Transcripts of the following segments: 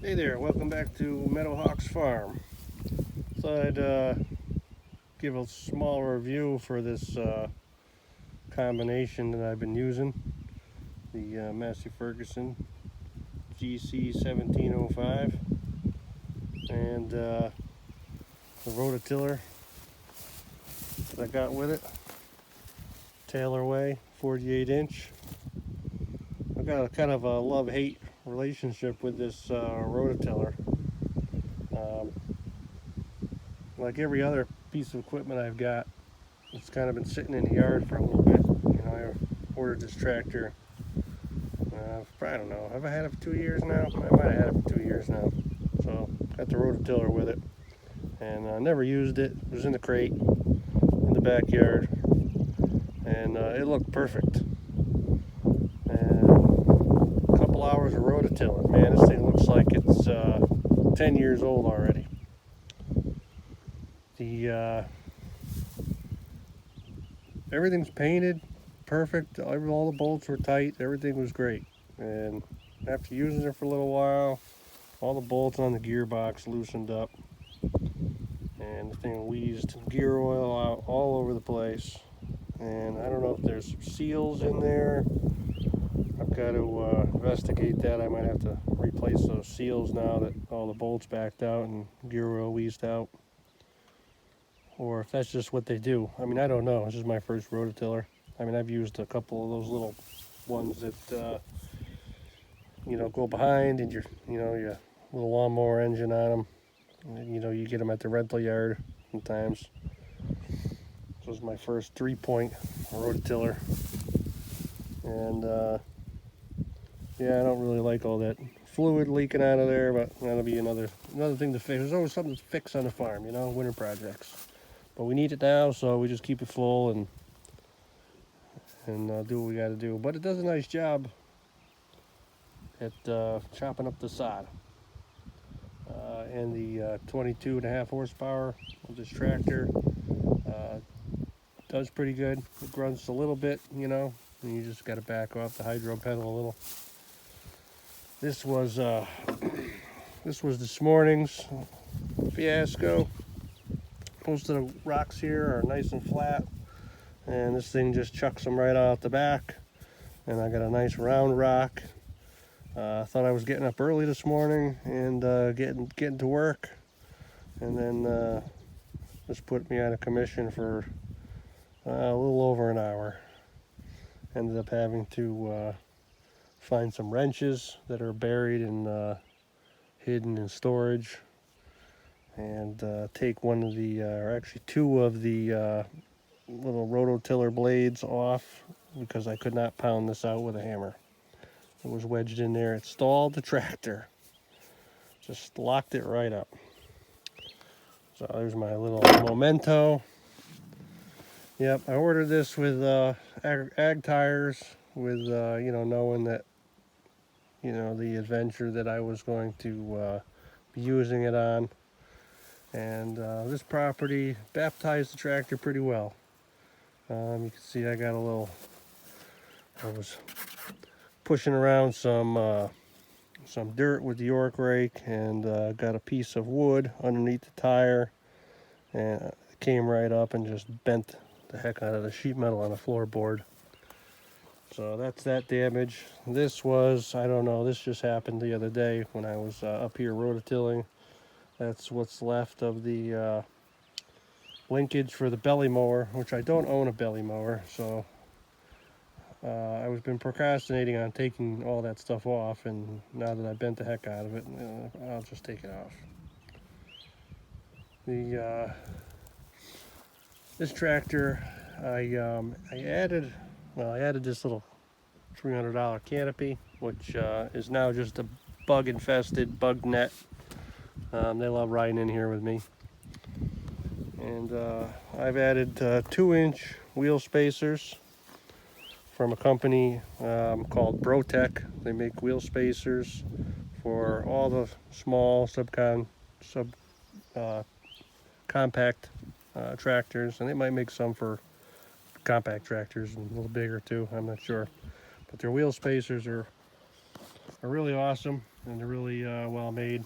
Hey there, welcome back to Meadowhawks Farm. Thought I'd give a small review for this combination that I've been using, the Massey Ferguson GC1705 and the rototiller that I got with it, Taylorway 48-inch. I've got a kind of a love-hate relationship with this rototiller. Um, like every other piece of equipment I've got, it's kind of been sitting in the yard for a little bit. You know, I ordered this tractor. I don't know. Have I had it for 2 years now? I might have had it for 2 years now. So got the rototiller with it, and never used it. It was in the crate in the backyard, and it looked perfect. And a couple hours of rototilling, man, this thing looks like it's 10 years old already. The everything's painted perfect. All the bolts were tight. Everything was great. And after using it for a little while, all the bolts on the gearbox loosened up, and the thing wheezed gear oil out all over the place. And I don't know if there's some seals in there. I've got to investigate that. I might have to replace those seals now that all the bolts backed out and gear oil wheezed out. Or if that's just what they do. I mean, I don't know. This is my first rototiller. I mean, I've used a couple of those little ones that go behind, and your little lawnmower engine on them. You get them at the rental yard sometimes. This was my first 3-point rototiller, and yeah, I don't really like all that fluid leaking out of there, but that'll be another thing to fix. There's always something to fix on the farm, winter projects. But we need it now, so we just keep it full and do what we got to do. But it does a nice job at chopping up the sod. And the 22.5 horsepower of this tractor does pretty good. It grunts a little bit, and you just got to back off the hydro pedal a little. This was this morning's fiasco. Most of the rocks here are nice and flat, and this thing just chucks them right out the back. And I got a nice round rock. I thought I was getting up early this morning and getting to work, and then this put me out of commission for a little over an hour. Ended up having to find some wrenches that are buried and hidden in storage, and take one of the, or actually two of the little rototiller blades off, because I could not pound this out with a hammer. It was wedged in there. It stalled the tractor. Just locked it right up. So there's my little memento. Yep, I ordered this with ag tires, with knowing that the adventure that I was going to be using it on. And this property baptized the tractor pretty well. You can see I was pushing around some dirt with the York rake, and got a piece of wood underneath the tire, and it came right up and just bent the heck out of the sheet metal on the floorboard. So that's that damage. This was, I don't know, this just happened the other day when I was up here rototilling. That's what's left of the linkage for the belly mower, which I don't own a belly mower, so I've been procrastinating on taking all that stuff off, and now that I bent the heck out of it, I'll just take it off. This tractor, I added this little $300 canopy, which is now just a bug-infested bug net. They love riding in here with me. And I've added 2-inch wheel spacers from a company called Brotec. They make wheel spacers for all the small compact tractors, and they might make some for compact tractors and a little bigger too. I'm not sure, but their wheel spacers are really awesome. and they're really well made.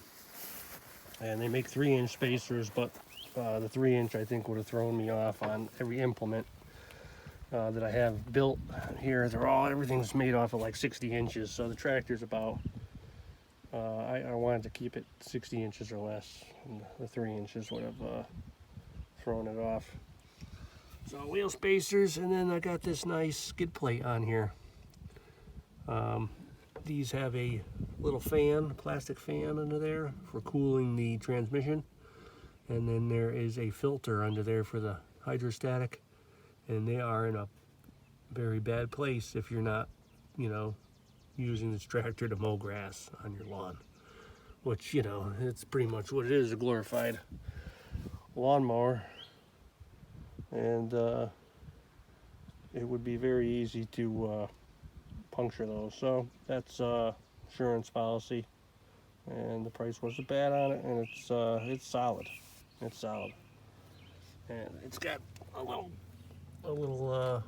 And they make 3-inch spacers, but the 3-inch I think would have thrown me off on every implement that I have built here. Everything's made off of like 60 inches, so the tractor's about, I wanted to keep it 60 inches or less, and the 3 inches would have thrown it off. So wheel spacers, and then I got this nice skid plate on here. These have a little fan, plastic fan under there for cooling the transmission, and then there is a filter under there for the hydrostatic, and they are in a very bad place if you're not, using this tractor to mow grass on your lawn, which, it's pretty much what it is, a glorified lawnmower. And it would be very easy to puncture those. So that's insurance policy, and the price wasn't bad on it, and it's solid. It's solid, and it's got a little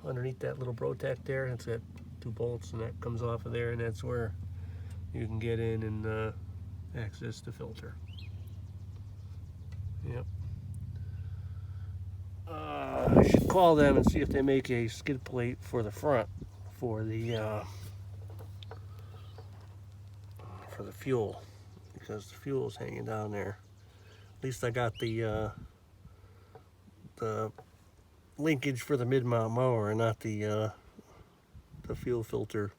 underneath that little Brotec there. It's got 2 bolts, and that comes off of there, and that's where you can get in and access the filter. Yep. I should call them and see if they make a skid plate for the front for the fuel, because the fuel is hanging down there. At least I got the linkage for the mid-mount mower and not the fuel filter.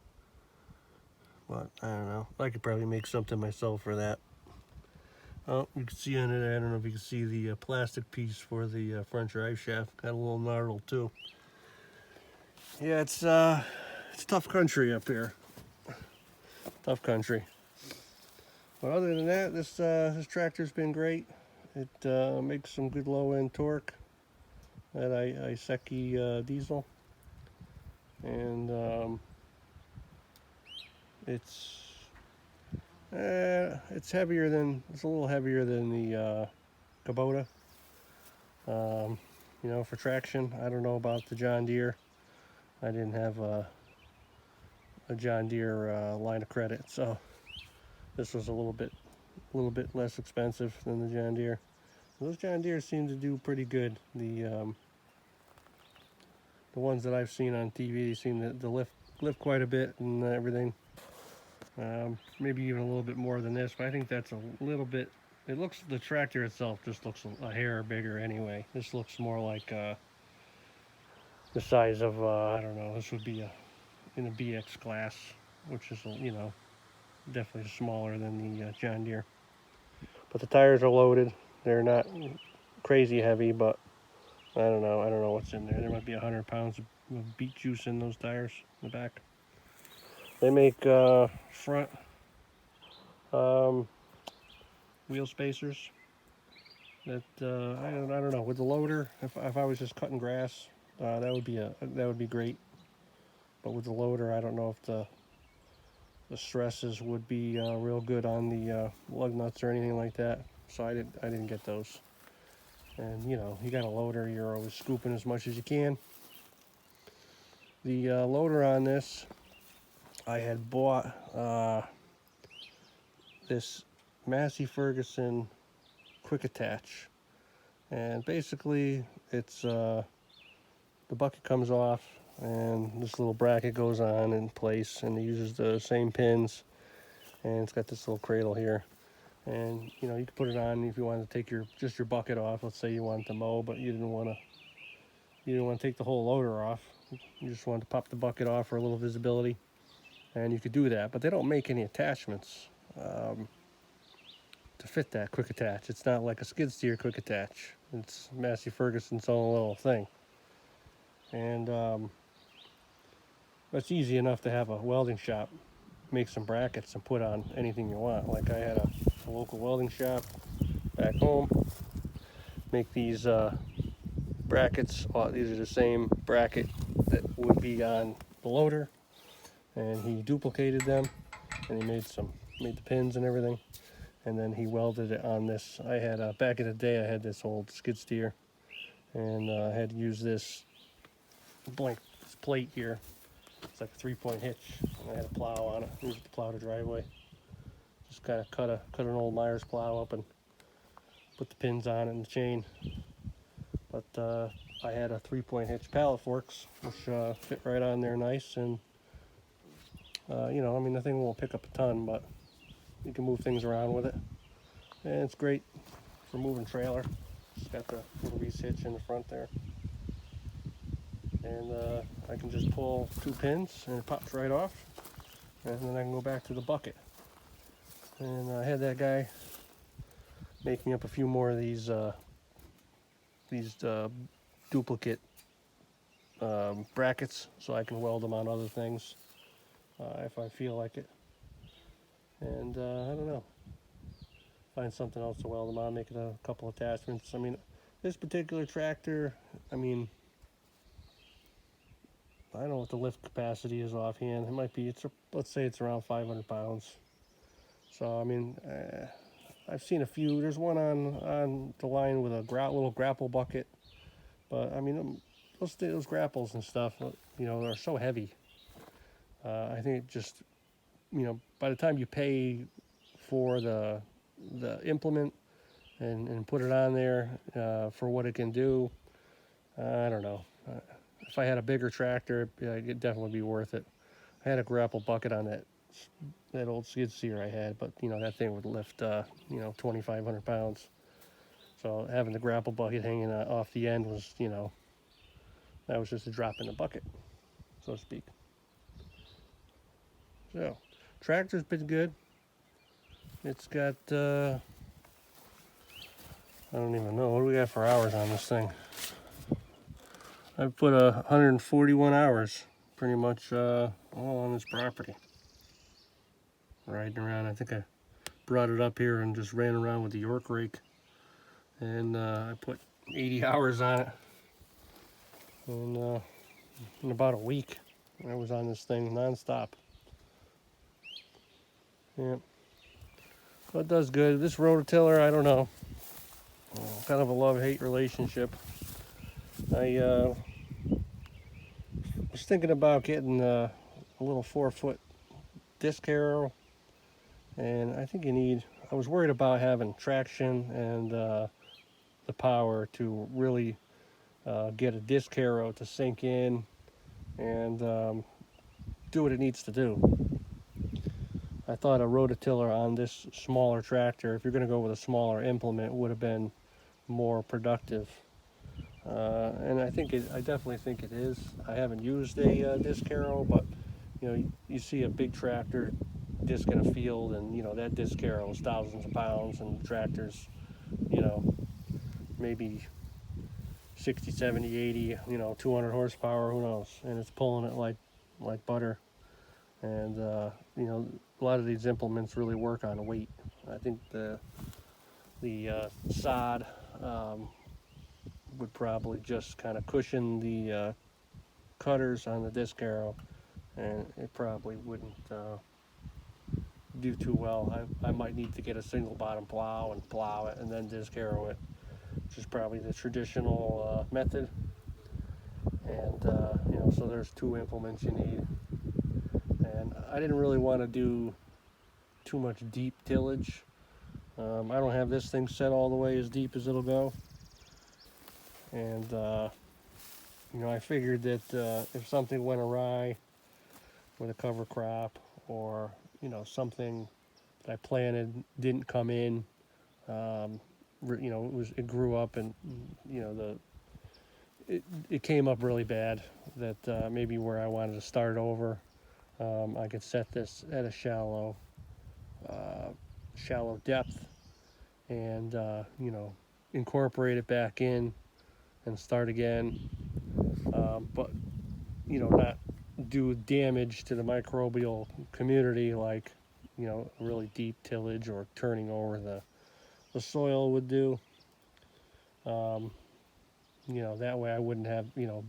But I don't know. I could probably make something myself for that. Oh, you can see on it, I don't know if you can see the plastic piece for the front drive shaft. Got a little knurled too. Yeah, it's tough country up here. Tough country. But other than that, this tractor's been great. It makes some good low-end torque. That Iseki diesel, and it's heavier than, it's a little heavier than the Kubota. For traction. I don't know about the John Deere. I didn't have a John Deere line of credit, so this was a little bit less expensive than the John Deere. Those John Deere seem to do pretty good. The ones that I've seen on TV, they seem to lift quite a bit and everything. Maybe even a little bit more than this, but I think that's a little bit. The tractor itself just looks a hair bigger anyway. This looks more like the size of I don't know. This would be in a BX class, which is definitely smaller than the John Deere. But the tires are loaded. They're not crazy heavy, but I don't know what's in there. There might be 100 pounds of beet juice in those tires in the back. They make front wheel spacers that I don't know, with the loader. If I was just cutting grass, that would be great. But with the loader, I don't know if the stresses would be real good on the lug nuts or anything like that. So I didn't get those. And you got a loader, you're always scooping as much as you can. The loader on this, I had bought this Massey Ferguson quick attach, and basically it's the bucket comes off and this little bracket goes on in place, and it uses the same pins, and it's got this little cradle here. And you can put it on if you wanted to take your bucket off. Let's say you wanted to mow, but you didn't want to take the whole loader off. You just wanted to pop the bucket off for a little visibility, and you could do that. But they don't make any attachments to fit that quick attach. It's not like a skid steer quick attach. It's Massey Ferguson's own little thing, and it's easy enough to have a welding shop make some brackets and put on anything you want. Like I had a local welding shop back home make these brackets. These are the same bracket that would be on the loader, and he duplicated them, and he made the pins and everything, and then he welded it on this. I had back in the day I had this old skid steer, and I had to use this plate here. It's like a 3-point hitch, and I had a plow on it. Use it to plow the driveway. Just just kind of cut an old Myers plow up and put the pins on it and the chain. But I had a 3-point hitch pallet forks, which fit right on there nice. And you know, I mean, the thing won't pick up a ton, but you can move things around with it, and it's great for moving trailer. It's got the little Reese hitch in the front there, and I can just pull 2 pins and it pops right off, and then I can go back to the bucket. And I had that guy making up a few more of these duplicate brackets, so I can weld them on other things if I feel like it. And I don't know, find something else to weld them on, make it a couple attachments. I mean, this particular tractor, I mean, I don't know what the lift capacity is offhand. It might be, let's say it's around 500 pounds. So, I mean, I've seen a few. There's one on the line with a little grapple bucket. But, I mean, those grapples and stuff, you know, are so heavy. I think it just, you know, by the time you pay for the implement and put it on there for what it can do, I don't know. If I had a bigger tractor, it'd definitely be worth it. I had a grapple bucket on that old skid steer I had, but you know, that thing would lift you know, 2,500 pounds. So having the grapple bucket hanging off the end was, you know, that was just a drop in the bucket, so to speak. So tractor's been good. It's got I don't even know, what do we got for hours on this thing? I've put 141 hours pretty much all on this property, riding around. I think I brought it up here and just ran around with the York rake, and I put 80 hours on it, and in about a week I was on this thing non-stop. Yeah, so it does good. This rototiller, I don't know, kind of a love-hate relationship. I was thinking about getting a little 4-foot disc harrow, and I think I was worried about having traction and the power to really get a disc harrow to sink in and do what it needs to do. I thought a rototiller on this smaller tractor, if you're going to go with a smaller implement, would have been more productive. And I definitely think it is. I haven't used a disc harrow, but you know, you see a big tractor disc in a field, and you know, that disc harrow is thousands of pounds, and the tractor's, you know, maybe 60, 70, 80, you know, 200 horsepower, who knows, and it's pulling it like butter. And you know, a lot of these implements really work on weight. I think the sod would probably just kind of cushion the cutters on the disc harrow, and it probably wouldn't do too well. I might need to get a single bottom plow and plow it and then disc harrow it, which is probably the traditional method. And you know, so there's 2 implements you need. And I didn't really want to do too much deep tillage. I don't have this thing set all the way as deep as it'll go. And you know, I figured that if something went awry with a cover crop, or you know, something that I planted didn't come in, you know, it grew up, and you know, it came up really bad, that maybe where I wanted to start over, I could set this at a shallow depth, and you know, incorporate it back in and start again, but you know, not do damage to the microbial community like, you know, really deep tillage or turning over the soil would do. You know, that way I wouldn't have, you know,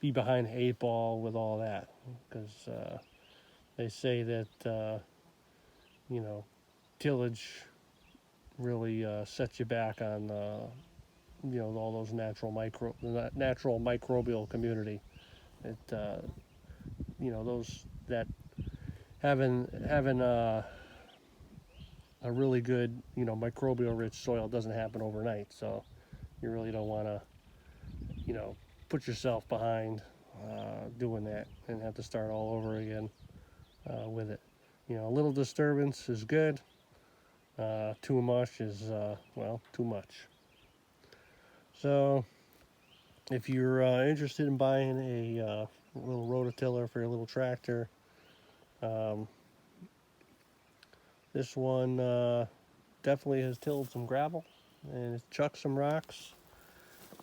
be behind the 8 ball with all that, because they say that you know, tillage really sets you back on you know, all those natural microbial community. It you know, those that having a really good, microbial rich soil doesn't happen overnight. So you really don't want to, put yourself behind doing that and have to start all over again with it. A little disturbance is good. Too much is, too much. So if you're interested in buying a little rototiller for your little tractor, this one definitely has tilled some gravel and it's chucked some rocks.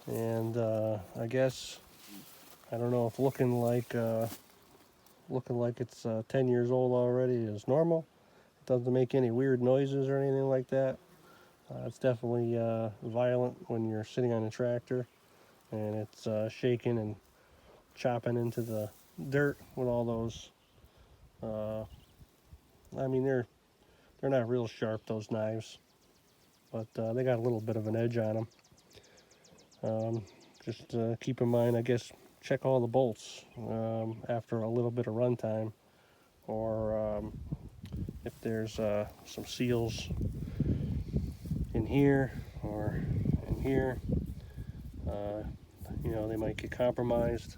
And I guess, I don't know if looking like it's 10 years old already is normal. It doesn't make any weird noises or anything like that. It's definitely violent when you're sitting on a tractor and it's shaking and chopping into the dirt with all those. They're not real sharp, those knives, but they got a little bit of an edge on them. Just keep in mind, I guess, check all the bolts after a little bit of runtime, or if there's some seals in here or in here, they might get compromised,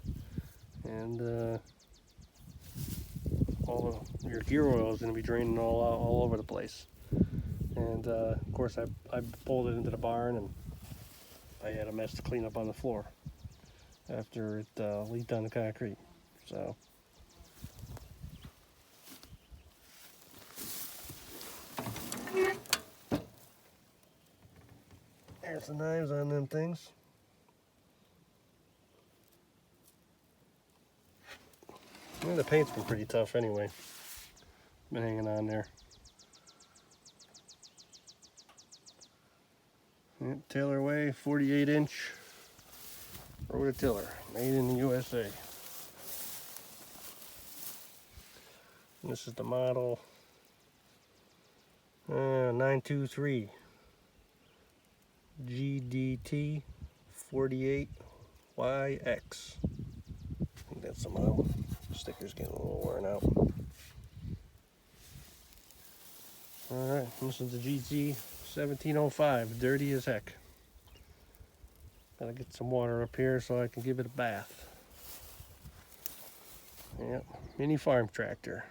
and your gear oil is going to be draining all over the place. And of course, I pulled it into the barn, and I had a mess to clean up on the floor after it leaked on the concrete. So there's the knives on them things. The paint's been pretty tough anyway. Been hanging on there. Yep, Taylor Way 48-inch rototiller, made in the USA. And this is the model 923 GDT 48YX. I think that's the model. The sticker's getting a little worn out. Alright, this is the GT 1705, dirty as heck. Gotta get some water up here so I can give it a bath. Yep, mini farm tractor.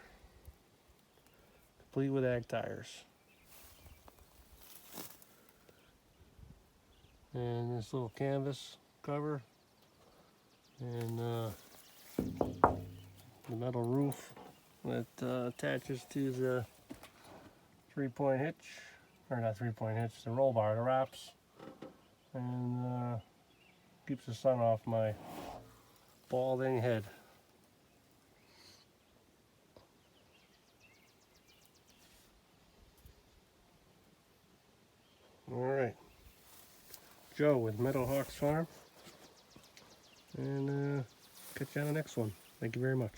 Complete with ag tires. And this little canvas cover. And the metal roof that attaches to the 3-point hitch. Or not 3-point hitch, the roll bar, the wraps. And keeps the sun off my balding head. Alright, Joe with Meadowhawks Farm, and catch you on the next one. Thank you very much.